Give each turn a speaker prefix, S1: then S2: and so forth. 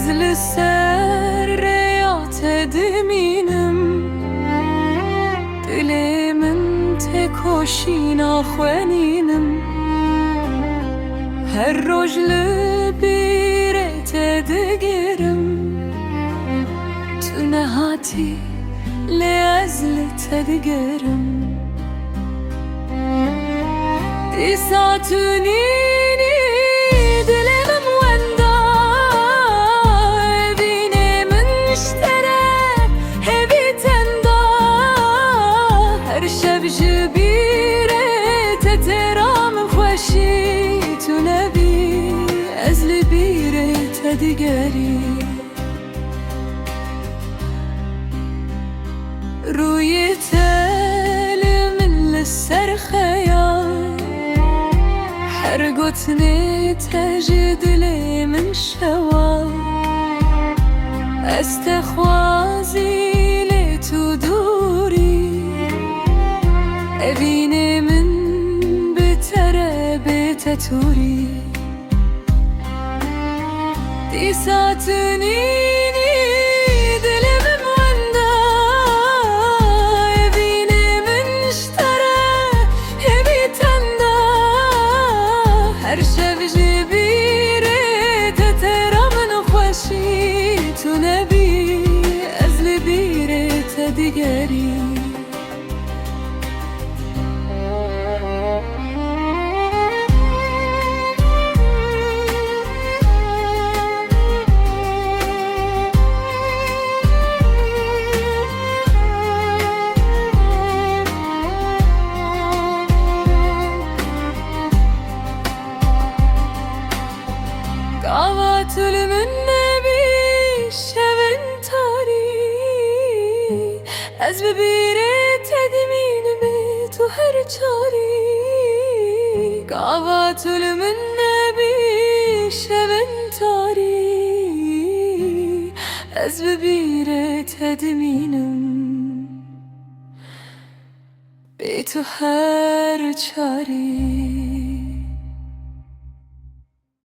S1: از لسر ریات دمینم دل من تکوشی ناخوانینم هر روز لبیرت دگرم تو نهاتی لازلت دگرم دی ساتونینی دلم وندا بینه من اشتره هبی تندا هر شب جبیره تترام خوشی تو نبی از لبیره تدگری روی تل من لسر خیال هر گوتنی تجد لی من شوال استخوازی لی تو دوری ابینه من بتره بتتوری دی ساتونینی هر شب جبیره تترام نخوشی تو نبی از لبیره تدگری قواتل من نبی شون تاری از ببیره تدمین به تو هر چاری قواتل من نبی شون تاری از ببیره تدمینم به تو هر چاری